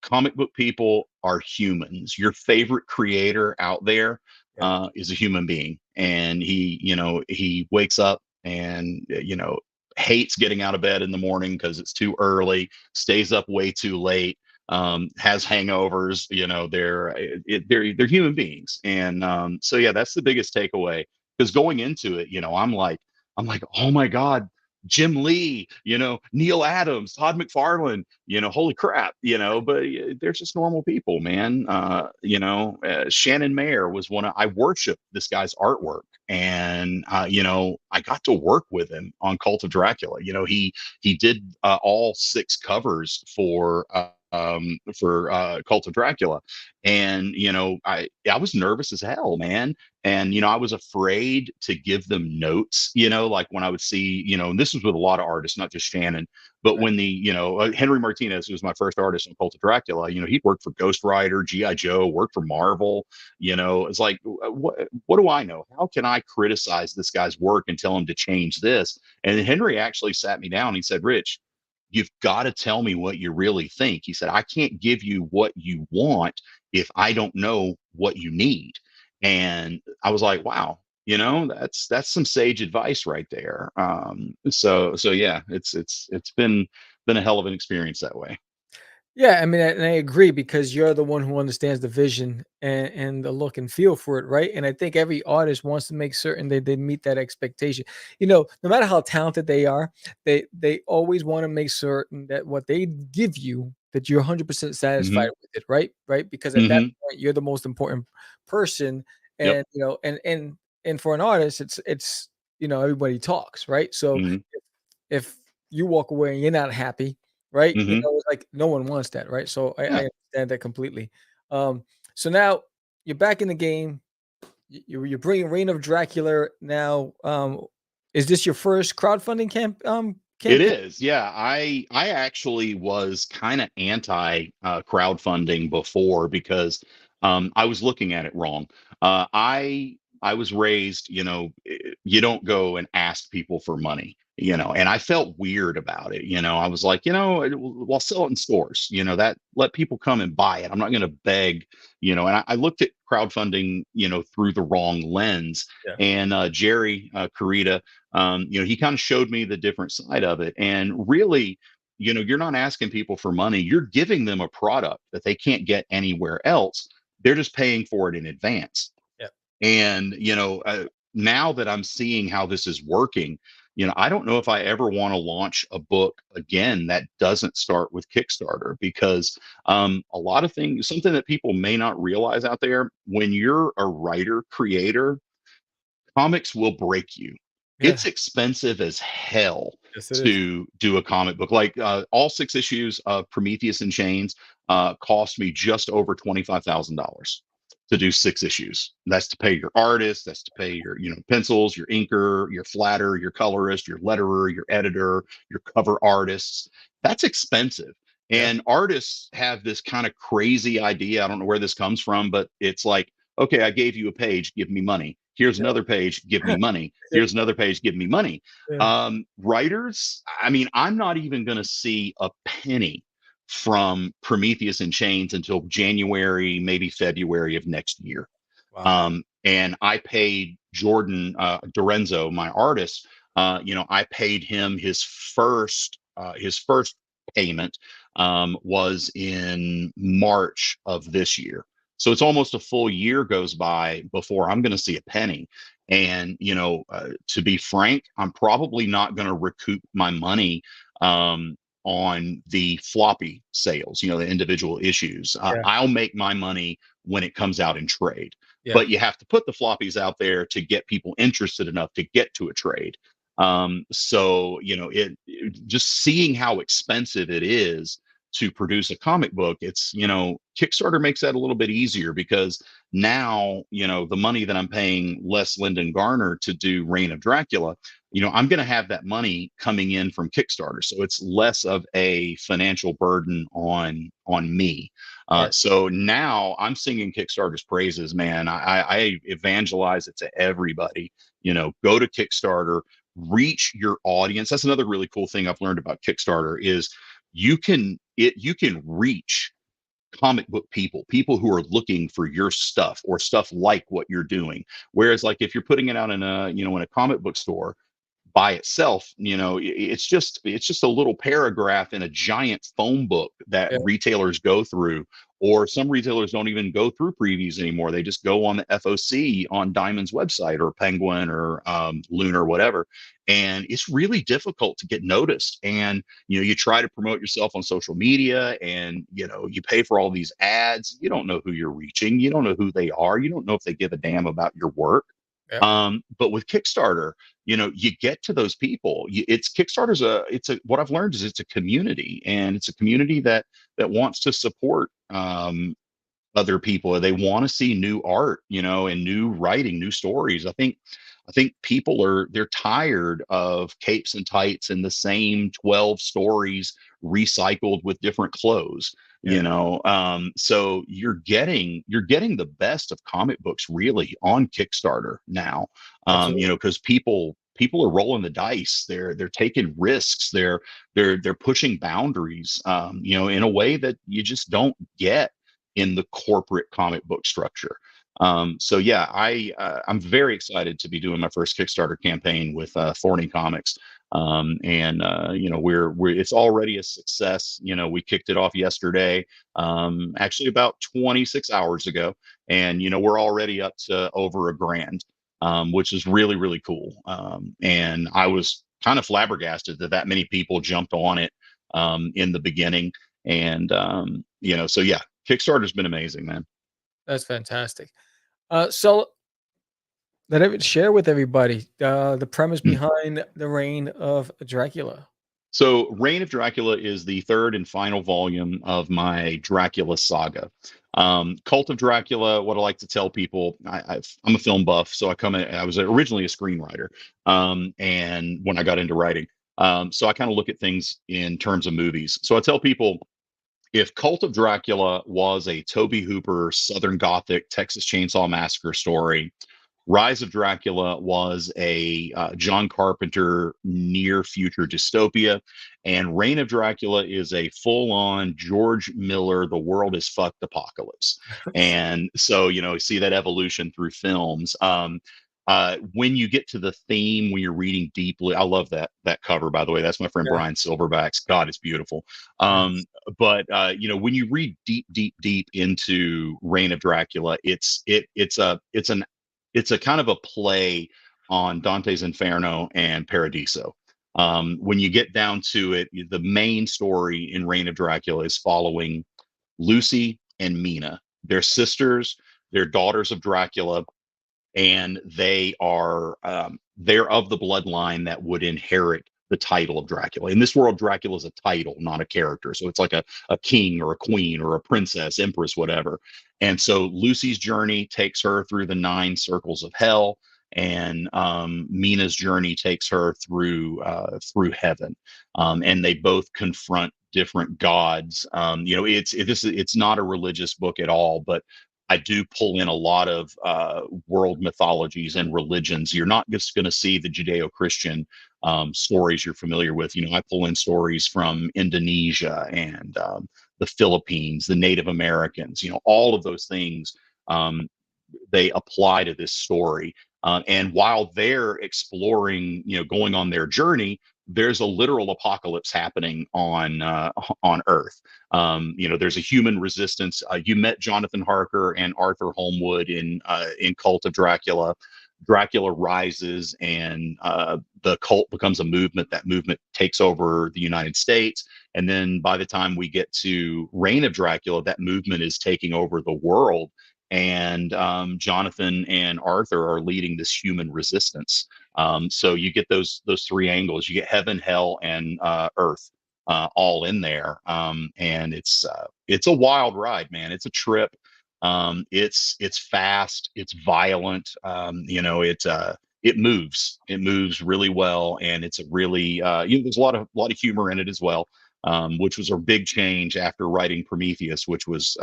comic book people are humans. Your favorite creator out there Yeah. is a human being, and he wakes up and hates getting out of bed in the morning because it's too early, stays up way too late, has hangovers. They're human beings. And so yeah, that's the biggest takeaway. Because going into it, I'm like, oh my god, Jim Lee, Neil Adams, Todd McFarlane, holy crap, but they're just normal people, man. Shannon Mayer was I worship this guy's artwork. And, I got to work with him on Cult of Dracula. He did all 6 covers for Cult of Dracula. And, I was nervous as hell, man. And, I was afraid to give them notes, like when I would see, and this was with a lot of artists, not just Shannon, but when Henry Martinez, who was my first artist on Cult of Dracula, he'd worked for Ghost Rider, G.I. Joe, worked for Marvel. It's like, what do I know? How can I criticize this guy's work and tell him to change this? And Henry actually sat me down. He said, Rich, you've got to tell me what you really think. He said, I can't give you what you want if I don't know what you need. And I was like, wow, that's some sage advice right there. So yeah, it's been a hell of an experience that way. Yeah, I mean, and I agree because you're the one who understands the vision and the look and feel for it, right? And I think every artist wants to make certain that they meet that expectation. No matter how talented they are, they always want to make certain that what they give you, that you're 100% satisfied Hmm. with it, right? Right? Because at that Hmm. point, you're the most important person, Yep. and and for an artist, it's everybody talks, right? So Hmm. if you walk away and you're not happy, right? Hmm. It's like no one wants that, right? So I Yeah. understand that completely. So now you're back in the game. You're bringing Reign of Dracula now. Is this your first crowdfunding It campaign? is. Yeah. I actually was kind of anti crowdfunding before because I was looking at it wrong. I was raised, you don't go and ask people for money, and I felt weird about it. I was like, well, sell it in stores, that let people come and buy it. I'm not going to beg, and I looked at crowdfunding, through the wrong lens. Yeah. And Jerry Carita, he kind of showed me the different side of it. And really, you're not asking people for money. You're giving them a product that they can't get anywhere else. They're just paying for it in advance. Yeah. And, now that I'm seeing how this is working, I don't know if I ever want to launch a book again that doesn't start with Kickstarter, because a lot of things, something that people may not realize out there, when you're a writer, creator, comics will break you. Yeah. It's expensive as hell Yes, it is. to do a comic book. Like all 6 issues of Prometheus and Chains cost me just over $25,000. to do 6 issues. That's to pay your artist, that's to pay your, pencils, your inker, your flatter, your colorist, your letterer, your editor, your cover artists. That's expensive. Yeah. And artists have this kind of crazy idea. I don't know where this comes from, but it's like, okay, I gave you a page, give me money. Here's another page, give me money. Here's another page, give me money. Writers, I mean, I'm not even going to see a penny from Prometheus and Chains until January, maybe February of next year. Wow. And I paid Jordan Dorenzo, my artist, I paid him his first payment was in March of this year. So it's almost a full year goes by before I'm going to see a penny. And, to be frank, I'm probably not going to recoup my money on the floppy sales, the individual issues. I'll make my money when it comes out in trade. Yeah. But you have to put the floppies out there to get people interested enough to get to a trade. So, just seeing how expensive it is to produce a comic book, it's, Kickstarter makes that a little bit easier because now, the money that I'm paying Les Lyndon Garner to do Reign of Dracula, I'm going to have that money coming in from Kickstarter. So it's less of a financial burden on me. So now I'm singing Kickstarter's praises, man. I evangelize it to everybody, go to Kickstarter, reach your audience. That's another really cool thing I've learned about Kickstarter is you can reach comic book people who are looking for your stuff or stuff like what you're doing. Whereas like if you're putting it out in a comic book store by itself, it's just a little paragraph in a giant phone book that retailers go through, or some retailers don't even go through previews anymore. They just go on the FOC on Diamond's website or Penguin or Lunar or whatever. And it's really difficult to get noticed. And, you try to promote yourself on social media and, you pay for all these ads. You don't know who you're reaching. You don't know who they are. You don't know if they give a damn about your work. But with Kickstarter, you get to those people. What I've learned is it's a community, and it's a community that wants to support other people. They want to see new art, and new writing, new stories. I think people they're tired of capes and tights and the same 12 stories recycled with different clothes. So you're getting the best of comic books really on Kickstarter now. Because people are rolling the dice. They're taking risks. They're pushing boundaries, in a way that you just don't get in the corporate comic book structure. So yeah, I'm very excited to be doing my first Kickstarter campaign with Thorny Comics. It's already a success. We kicked it off yesterday, actually about 26 hours ago, and we're already up to over $1,000, which is really, really cool. And I was kind of flabbergasted that many people jumped on it in the beginning. And so yeah, Kickstarter's been amazing, man. That's fantastic. So share with everybody the premise behind the Reign of Dracula. So Reign of Dracula is the third and final volume of my Dracula saga. Cult of Dracula, what I like to tell people, I'm a film buff, so I was originally a screenwriter, and when I got into writing, so I kind of look at things in terms of movies. So I tell people, if Cult of Dracula was a Tobe Hooper Southern Gothic Texas Chainsaw Massacre story, Rise of Dracula was a John Carpenter near future dystopia, and Reign of Dracula is a full-on George Miller, the world is fucked apocalypse. And so, see that evolution through films. When you get to the theme, when you're reading deeply, I love that cover, by the way. That's my friend Brian Silverback's. God, it's beautiful. But when you read deep into Reign of Dracula, it's a kind of a play on Dante's Inferno and Paradiso. When you get down to it, the main story in Reign of Dracula is following Lucy and Mina. They're sisters, they're daughters of Dracula, and they're of the bloodline that would inherit the title of Dracula. In this world, Dracula is a title, not a character. So it's like a king or a queen or a princess, empress, whatever. And so Lucy's journey takes her through the 9 circles of hell, and Mina's journey takes her through heaven, and they both confront different gods. It's not a religious book at all, but I do pull in a lot of world mythologies and religions. You're not just going to see the Judeo-Christian stories you're familiar with. I pull in stories from Indonesia and the Philippines, the Native Americans. All of those things they apply to this story. And while they're exploring, going on their journey, there's a literal apocalypse happening on Earth. There's a human resistance. You met Jonathan Harker and Arthur Holmwood in Cult of Dracula. Dracula rises, and the cult becomes a movement. That movement takes over the United States, and then by the time we get to Reign of Dracula, that movement is taking over the world. And Jonathan and Arthur are leading this human resistance. So you get those 3 angles. You get heaven, hell, and earth all in there. And it's a wild ride, man. It's a trip. It's fast. It's violent. It moves. It moves really well, and it's a really there's a lot of humor in it as well. Which was a big change after writing Prometheus, which was,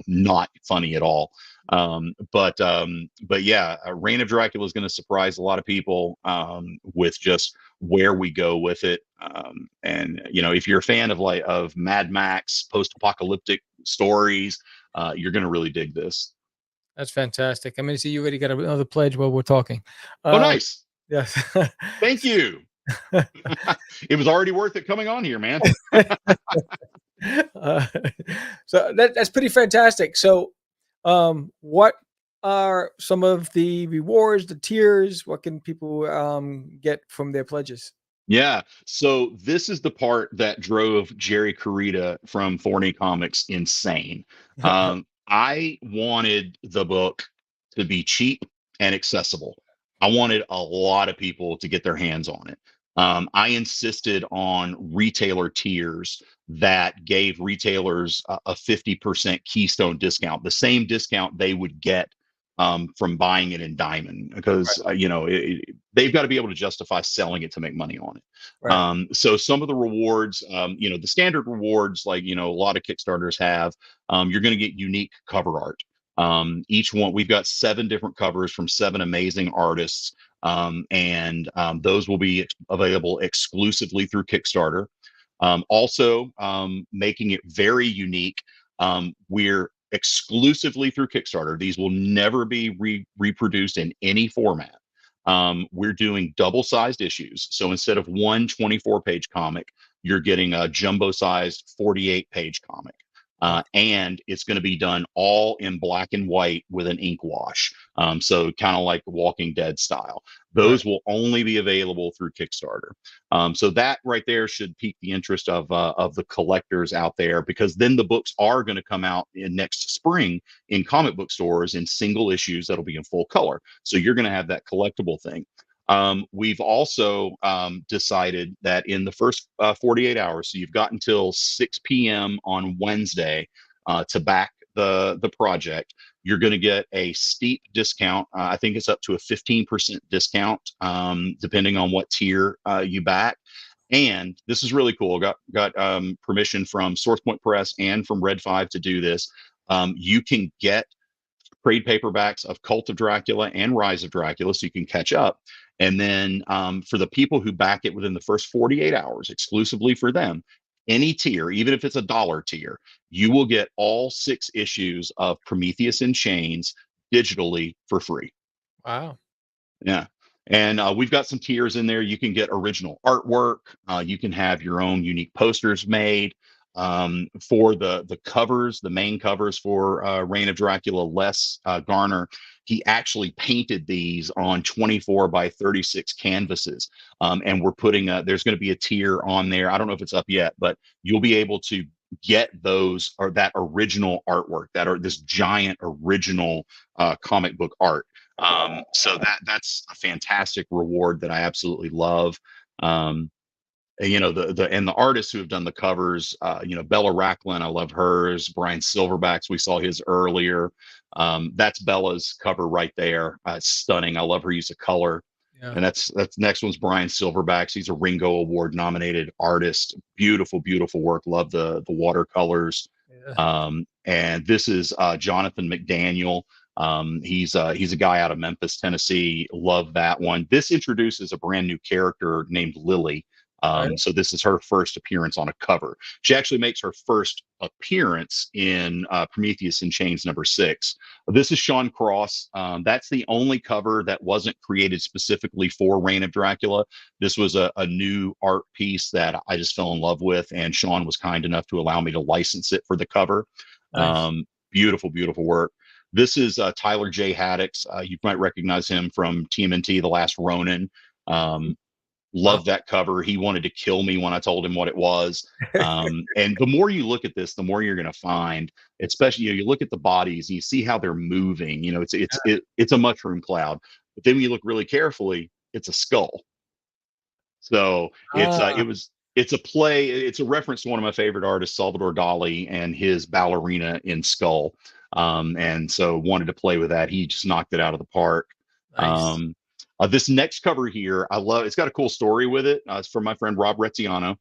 not funny at all. But yeah, Reign of Dracula is going to surprise a lot of people with just where we go with it. And if you're a fan of Mad Max post-apocalyptic stories, you're going to really dig this. That's fantastic. I see you already got another pledge while we're talking. Oh, nice. Yes. Thank you. It was already worth it coming on here, man. So that's pretty fantastic. So what are some of the rewards, the tiers? What can people get from their pledges? Yeah. So this is the part that drove Jerry Carita from Thorny Comics insane. I wanted the book to be cheap and accessible. I wanted a lot of people to get their hands on it. I insisted on retailer tiers that gave retailers a 50% Keystone discount, the same discount they would get from buying it in Diamond, because they've got to be able to justify selling it to make money on it. Right. So some of the rewards, the standard rewards, like a lot of Kickstarters have, you're going to get unique cover art. Each one, we've got 7 different covers from 7 amazing artists, and those will be available exclusively through Kickstarter. Also, making it very unique, we're exclusively through Kickstarter. These will never be reproduced in any format. We're doing double-sized issues. So instead of one 24-page comic, you're getting a jumbo-sized 48-page comic. And it's going to be done all in black and white with an ink wash. So kind of like Walking Dead style. Those will only be available through Kickstarter. So that right there should pique the interest of the collectors out there, because then the books are going to come out in next spring in comic book stores in single issues that'll be in full color. So you're going to have that collectible thing. We've also decided that in the first 48 hours, so you've got until 6 p.m. on Wednesday to back the project, you're going to get a steep discount. I think it's up to a 15% discount, depending on what tier you back. And this is really cool. Got permission from SourcePoint Press and from Red 5 to do this. You can get trade paperbacks of Cult of Dracula and Rise of Dracula, so you can catch up. And then for the people who back it within the first 48 hours, exclusively for them, any tier, even if it's $1 tier, you will get all 6 issues of Prometheus in Chains digitally for free. Wow. Yeah. And we've got some tiers in there. You can get original artwork. You can have your own unique posters made. For the covers, the main covers for Reign of Dracula, Les Garner, he actually painted these on 24 by 36 canvases. And we're putting there's going to be a tier on there. I don't know if it's up yet, but you'll be able to get those, or that original artwork, that are this giant original comic book art. So that's a fantastic reward that I absolutely love. you know, the artists who have done the covers, you know, Bella Racklin, I love hers. Brian Silverbacks, we saw his earlier. That's Bella's cover right there. It's stunning. I love her use of color. Yeah. And that's next one's Brian Silverbacks. He's a Ringo Award nominated artist. Beautiful, beautiful work. Love the watercolors. Yeah. And this is Jonathan McDaniel. He's a guy out of Memphis, Tennessee. Love that one. This introduces a brand new character named Lily. Right. So this is her first appearance on a cover. She actually makes her first appearance in Prometheus in Chains #6. This is Sean Cross. That's the only cover that wasn't created specifically for Reign of Dracula. This was a new art piece that I just fell in love with, and Sean was kind enough to allow me to license it for the cover. Nice. Beautiful, beautiful work. This is Tyler J. Haddix. You might recognize him from TMNT, The Last Ronin. Love that cover. He wanted to kill me when I told him what it was. And the more you look at this, the more you're going to find, especially, you look at the bodies and you see how they're moving. You know, it's a mushroom cloud. But then when you look really carefully, it's a skull. So it's a play. It's a reference to one of my favorite artists, Salvador Dali, and his ballerina in Skull. And so wanted to play with that. He just knocked it out of the park. Nice. This next cover here, I love. It's got a cool story with it. It's from my friend Rob Rezziano.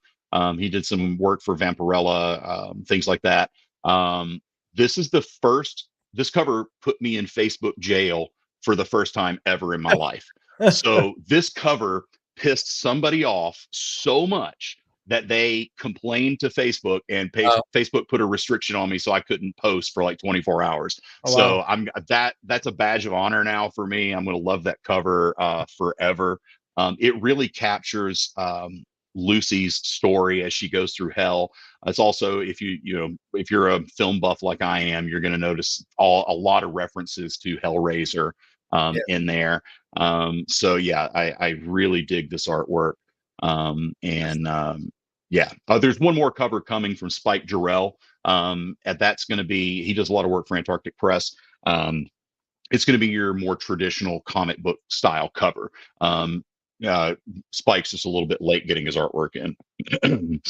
He did some work for Vampirella, things like that. This is the first. This cover put me in Facebook jail for the first time ever in my life. So this cover pissed somebody off so much that they complained to Facebook, and Facebook put a restriction on me, so I couldn't post for like 24 hours. Oh, So wow. that's a badge of honor now for me. I'm going to love that cover forever. It really captures Lucy's story as she goes through hell. It's also, if you're a film buff like I am, you're going to notice a lot of references to Hellraiser in there. So yeah, I really dig this artwork. There's one more cover coming from Spike Jarrell. And that's going to be, he does a lot of work for Antarctic Press. It's going to be your more traditional comic book style cover. Spike's just a little bit late getting his artwork in.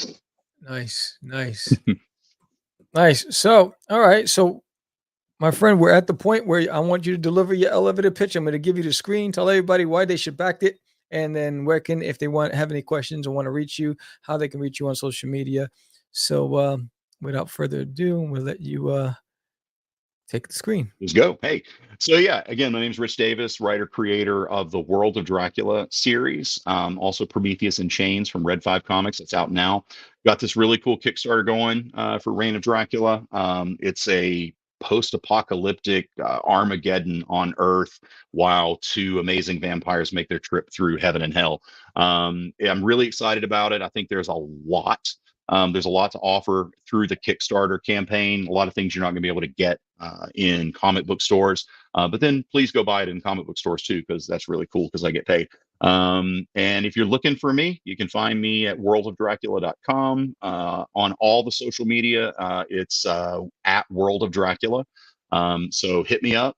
Nice. Nice. So, all right. So, my friend, we're at the point where I want you to deliver your elevator pitch. I'm going to give you the screen, tell everybody why they should back it, and then if they have any questions or want to reach you, how they can reach you on social media. So, without further ado, we'll let you take the screen. Let's go. Hey, so yeah, again, my name is Rich Davis, writer, creator of the World of Dracula series, also Prometheus in Chains from Red 5 Comics. It's out now. Got this really cool Kickstarter going for Reign of Dracula. It's a post-apocalyptic Armageddon on Earth while two amazing vampires make their trip through heaven and hell. I'm really excited about it. I think there's a lot. There's a lot to offer through the Kickstarter campaign. A lot of things you're not going to be able to get in comic book stores. But then please go buy it in comic book stores too, because that's really cool because I get paid. And if you're looking for me, you can find me at worldofdracula.com. On all the social media, it's at World of Dracula. So hit me up.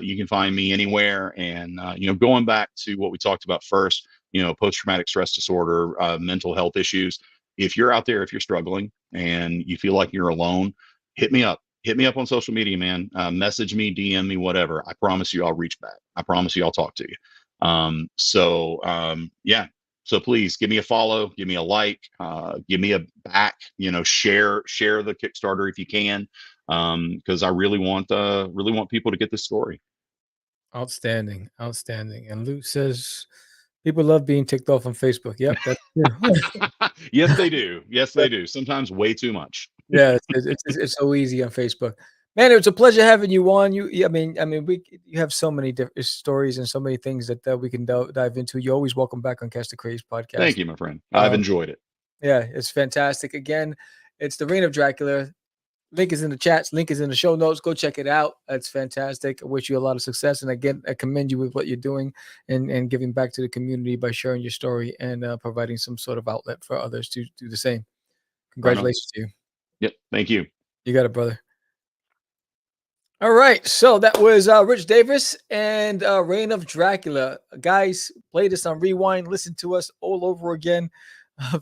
You can find me anywhere. And, going back to what we talked about first, post-traumatic stress disorder, mental health issues. If you're out there, if you're struggling and you feel like you're alone, hit me up. Hit me up on social media, man. Message me, DM me, whatever. I promise you I'll reach back. I promise you I'll talk to you. So please give me a follow, give me a like, give me a back, share the Kickstarter if you can. Because I really want people to get this story. Outstanding. And Luke says people love being ticked off on Facebook. Yep, that's true. Yes, they do. Yes, they do. Sometimes way too much. Yeah, it's so easy on Facebook. Man, it was a pleasure having you on. You have so many different stories and so many things that we can dive into. You're always welcome back on Catch the Craze podcast. Thank you, my friend. I've enjoyed it. Yeah, it's fantastic. Again, it's the Reign of Dracula. Link is in the chats. Link is in the show notes. Go check it out. It's fantastic. I wish you a lot of success. And again, I commend you with what you're doing and giving back to the community by sharing your story and providing some sort of outlet for others to do the same. Congratulations to you. Yep. Thank you. You got it, brother. All right. So that was Rich Davis and Reign of Dracula. Guys, play this on rewind. Listen to us all over again.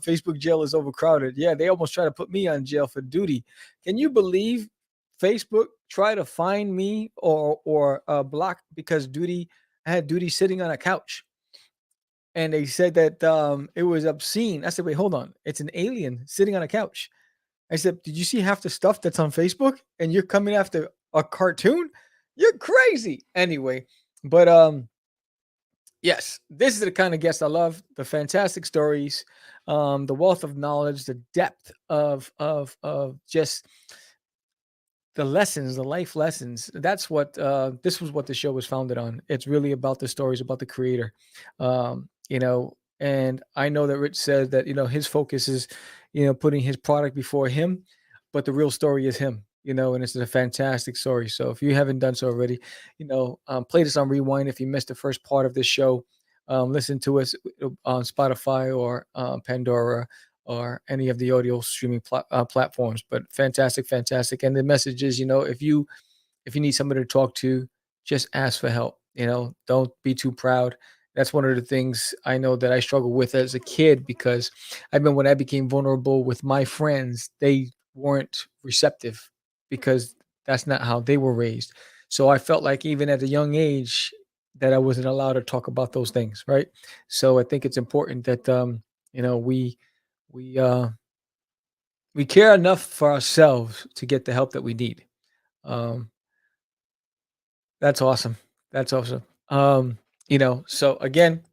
Facebook jail is overcrowded. Yeah, they almost try to put me on jail for duty. Can you believe Facebook tried to find me or block because I had duty sitting on a couch, and they said that it was obscene. I said, wait, hold on, it's an alien sitting on a couch. I said, did you see half the stuff that's on Facebook, and you're coming after a cartoon? You're crazy. Anyway, but yes, this is the kind of guest I love. The fantastic stories, the wealth of knowledge, the depth of just the lessons, the life lessons. That's what this was what the show was founded on. It's really about the stories about the creator. And I know that Rich said that, his focus is, putting his product before him, but the real story is him, and it's a fantastic story. So if you haven't done so already, play this on rewind. If you missed the first part of this show, listen to us on Spotify or Pandora or any of the audio streaming platforms. But fantastic. And the message is, if you need somebody to talk to, just ask for help. Don't be too proud. That's one of the things I know that I struggled with as a kid, because when I became vulnerable with my friends, they weren't receptive because that's not how they were raised. So I felt like even at a young age that I wasn't allowed to talk about those things. Right. So I think it's important that, we care enough for ourselves to get the help that we need. That's awesome. So again,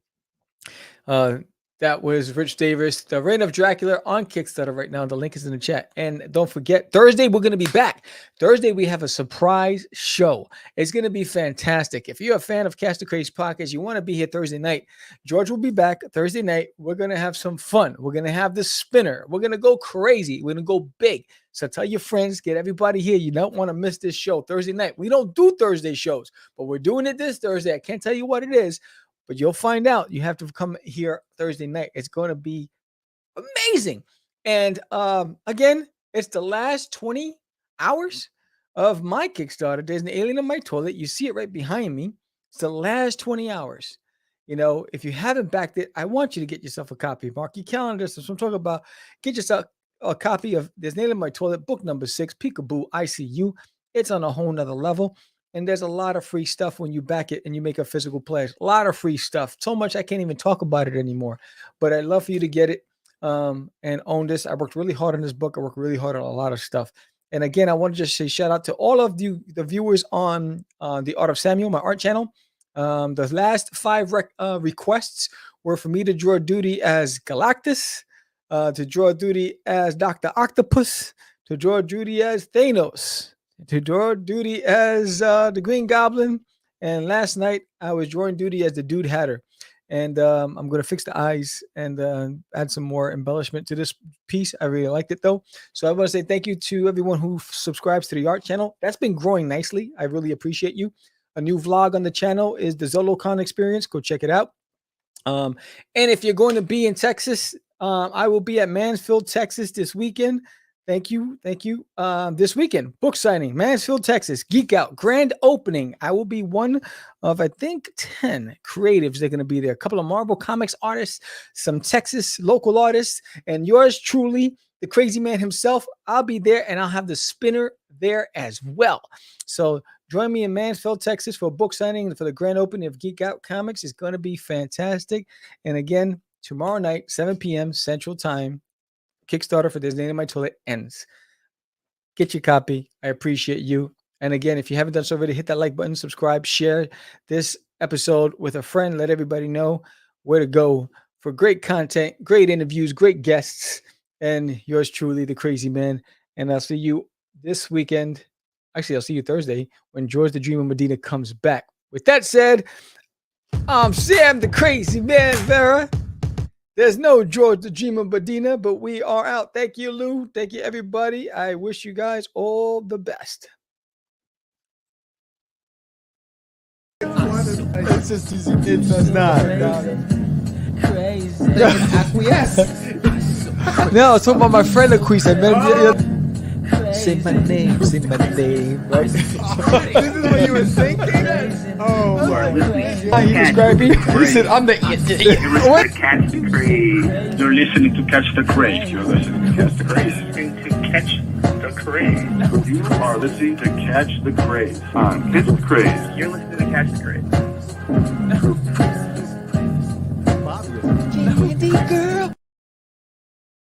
that was Rich Davis, The Reign of Dracula on Kickstarter right now. The link is in the chat. And don't forget, Thursday, we're going to be back. Thursday, we have a surprise show. It's going to be fantastic. If you're a fan of Cast the Craze Podcast, you want to be here Thursday night, George will be back Thursday night. We're going to have some fun. We're going to have the spinner. We're going to go crazy. We're going to go big. So tell your friends, get everybody here. You don't want to miss this show Thursday night. We don't do Thursday shows, but we're doing it this Thursday. I can't tell you what it is, but you'll find out. You have to come here Thursday night. It's going to be amazing. And again, it's the last 20 hours of my Kickstarter. There's an alien in my toilet. You see it right behind me. It's the last 20 hours. If you haven't backed it, I want you to get yourself a copy. Mark your calendar. So I'm talking about, get yourself a copy of There's an Alien in My Toilet, book number 6, Peekaboo ICU. It's on a whole nother level. And there's a lot of free stuff when you back it and you make a physical pledge. A lot of free stuff. So much I can't even talk about it anymore. But I'd love for you to get it and own this. I worked really hard on this book. I worked really hard on a lot of stuff. And again, I want to just say shout out to all of you, the viewers on The Art of Samuel, my art channel. The last 5 requests were for me to draw duty as Galactus, to draw duty as Dr. Octopus, to draw duty as Thanos, to draw duty as the Green Goblin. And last night I was drawing duty as the Dude Hatter. And I'm going to fix the eyes and add some more embellishment to this piece. I really liked it though. So I want to say thank you to everyone who subscribes to the art channel. That's been growing nicely. I really appreciate you. A new vlog on the channel is the ZoloCon experience. Go check it out. And if you're going to be in Texas, I will be at Mansfield, Texas this weekend. Thank you. This weekend, book signing, Mansfield, Texas, Geek Out, grand opening. I will be one of, I think, 10 creatives that are going to be there. A couple of Marvel Comics artists, some Texas local artists, and yours truly, the crazy man himself. I'll be there, and I'll have the spinner there as well. So join me in Mansfield, Texas for a book signing for the grand opening of Geek Out Comics. It's going to be fantastic. And again, tomorrow night, 7 p.m. Central Time, Kickstarter for There's an Alien in My Toilet ends. Get your copy. I appreciate you. And again, if you haven't done so already, hit that like button, subscribe, share this episode with a friend. Let everybody know where to go for great content, great interviews, great guests, and yours truly, the crazy man. And I'll see you this weekend. Actually, I'll see you Thursday when George the Dreamer Medina comes back. With that said, I'm Sam the Crazy Man Vera. There's no George the Dreamer Medina, but we are out. Thank you, Lou. Thank you, everybody. I wish you guys all the best. It's just easy. It's not. Crazy. Acquiesce. No, it's talking about my friend Acquiesce. I met him. Say my name. Right? This is what you were thinking? Oh You are my listening God. He Catch described me. the He Craze. said, I'm the. You're listening What? to Catch the Craze. You're listening to Catch the Craze. You're listening to Catch the Craze. Listening to Catch the Craze. You are listening to Catch the Craze on Catch the Craze. You're listening to Catch the Craze.